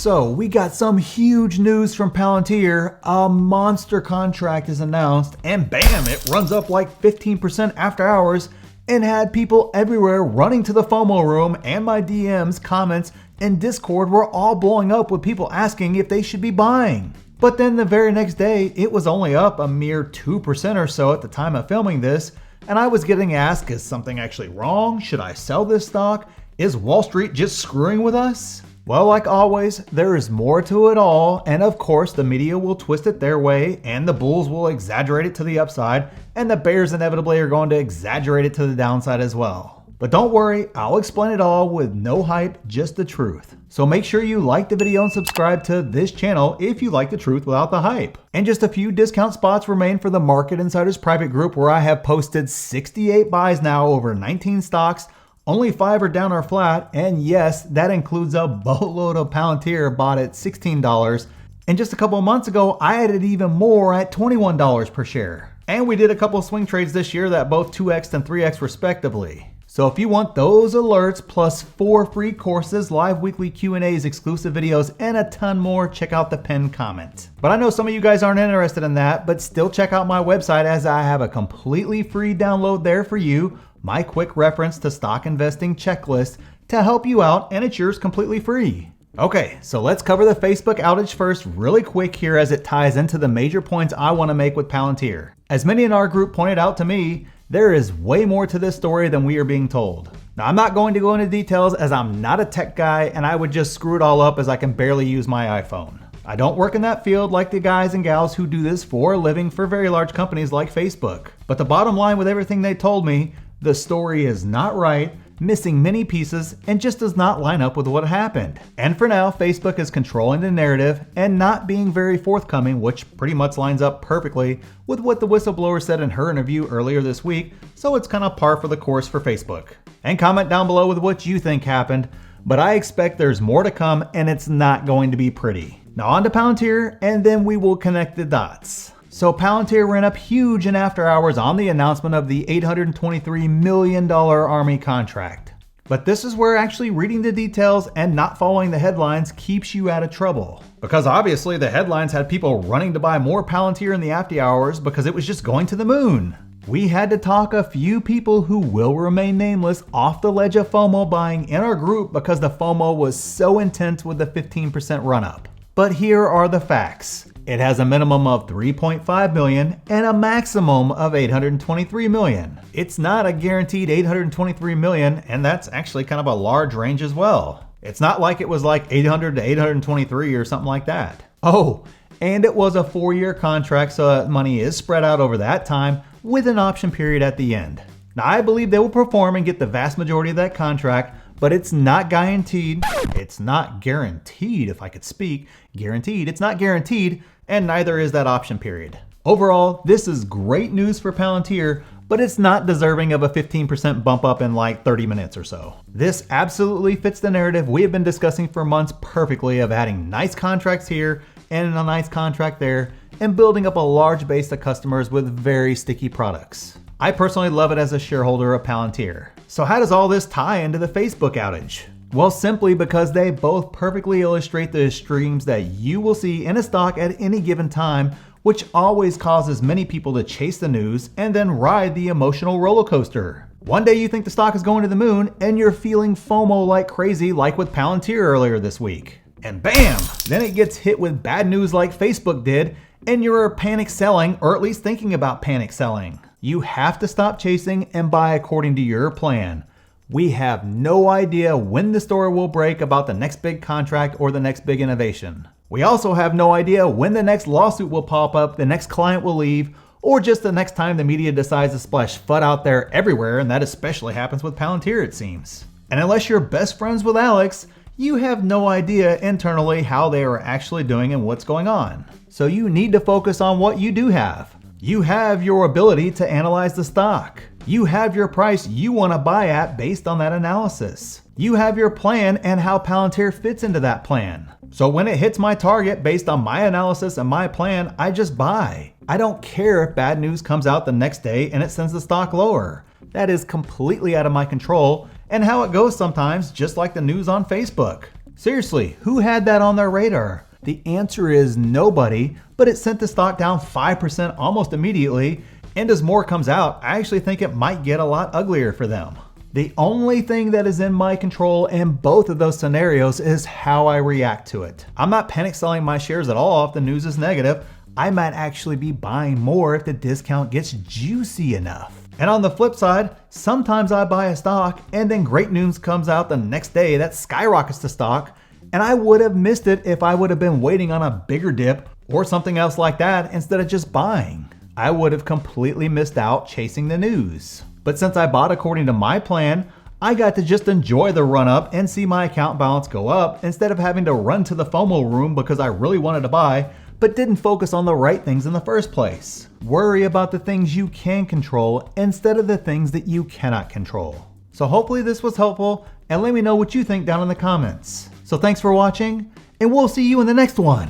So we got some huge news from Palantir. A monster contract is announced and bam, it runs up like 15% after hours and had people everywhere running to the FOMO room, and my DMs, comments, and Discord were all blowing up with people asking if they should be buying. But then the very next day, it was only up a mere 2% or so at the time of filming this, and I was getting asked, is something actually wrong? Should I sell this stock? Is Wall Street just screwing with us? Well, like always, there is more to it all, and of course the media will twist it their way, and the bulls will exaggerate it to the upside, and the bears inevitably are going to exaggerate it to the downside as well. But don't worry, I'll explain it all with no hype, just the truth. So make sure you like the video and subscribe to this channel if you like the truth without the hype. And just a few discount spots remain for the Market Insiders private group, where I have posted 68 buys now over 19 stocks. Only 5 are down or flat, and yes, that includes a boatload of Palantir bought at $16. And just a couple of months ago, I added even more at $21 per share. And we did a couple of swing trades this year that both 2x and 3x respectively. So if you want those alerts plus 4 free courses, live weekly Q&As, exclusive videos, and a ton more, check out the pinned comment. But I know some of you guys aren't interested in that, but still check out my website, as I have a completely free download there for you. My quick reference to stock investing checklist to help you out, and it's yours completely free. Okay, so let's cover the Facebook outage first really quick here, as it ties into the major points I want to make with Palantir. As many in our group pointed out to me, there is way more to this story than we are being told. Now, I'm not going to go into details, as I'm not a tech guy and I would just screw it all up, as I can barely use my iPhone. I don't work in that field like the guys and gals who do this for a living for very large companies like Facebook. But the bottom line with everything they told me, the story is not right, missing many pieces, and just does not line up with what happened. And for now, Facebook is controlling the narrative and not being very forthcoming, which pretty much lines up perfectly with what the whistleblower said in her interview earlier this week, so it's kind of par for the course for Facebook. And comment down below with what you think happened, but I expect there's more to come, and it's not going to be pretty. Now on to Palantir, and then we will connect the dots. So Palantir ran up huge in after hours on the announcement of the $823 million Army contract. But this is where actually reading the details and not following the headlines keeps you out of trouble. Because obviously the headlines had people running to buy more Palantir in the after hours because it was just going to the moon. We had to talk a few people who will remain nameless off the ledge of FOMO buying in our group, because the FOMO was so intense with the 15% run up. But here are the facts. It has a minimum of 3.5 million and a maximum of 823 million. It's not a guaranteed 823 million, and that's actually kind of a large range as well. It's not like it was like 800 to 823 or something like that. Oh, and it was a 4-year contract, so that money is spread out over that time with an option period at the end. Now, I believe they will perform and get the vast majority of that contract, but it's not guaranteed. It's not guaranteed, if I could speak. Guaranteed. It's not guaranteed, and neither is that option period. Overall, this is great news for Palantir, but it's not deserving of a 15% bump up in like 30 minutes or so. This absolutely fits the narrative we have been discussing for months perfectly, of adding nice contracts here and a nice contract there, and building up a large base of customers with very sticky products. I personally love it as a shareholder of Palantir. So how does all this tie into the Facebook outage? Well, simply because they both perfectly illustrate the extremes that you will see in a stock at any given time, which always causes many people to chase the news and then ride the emotional roller coaster. One day you think the stock is going to the moon and you're feeling FOMO like crazy, like with Palantir earlier this week. And bam! Then it gets hit with bad news like Facebook did, and you're panic selling, or at least thinking about panic selling. You have to stop chasing and buy according to your plan. We have no idea when the story will break about the next big contract or the next big innovation. We also have no idea when the next lawsuit will pop up, the next client will leave, or just the next time the media decides to splash FUD out there everywhere, and that especially happens with Palantir, it seems. And unless you're best friends with Alex, you have no idea internally how they are actually doing and what's going on. So you need to focus on what you do have. You have your ability to analyze the stock. You have your price you want to buy at based on that analysis. You have your plan and how Palantir fits into that plan. So when it hits my target based on my analysis and my plan, I just buy. I don't care if bad news comes out the next day and it sends the stock lower. That is completely out of my control, and how it goes sometimes, just like the news on Facebook. Seriously, who had that on their radar? The answer is nobody, but it sent the stock down 5% almost immediately, and as more comes out, I actually think it might get a lot uglier for them. The only thing that is in my control in both of those scenarios is how I react to it. I'm not panic selling my shares at all if the news is negative. I might actually be buying more if the discount gets juicy enough. And on the flip side, sometimes I buy a stock and then great news comes out the next day that skyrockets the stock, and I would have missed it if I would have been waiting on a bigger dip or something else like that instead of just buying. I would have completely missed out chasing the news. But since I bought according to my plan, I got to just enjoy the run up and see my account balance go up instead of having to run to the FOMO room because I really wanted to buy, but didn't focus on the right things in the first place. Worry about the things you can control instead of the things that you cannot control. So hopefully this was helpful, and let me know what you think down in the comments. So thanks for watching, and we'll see you in the next one.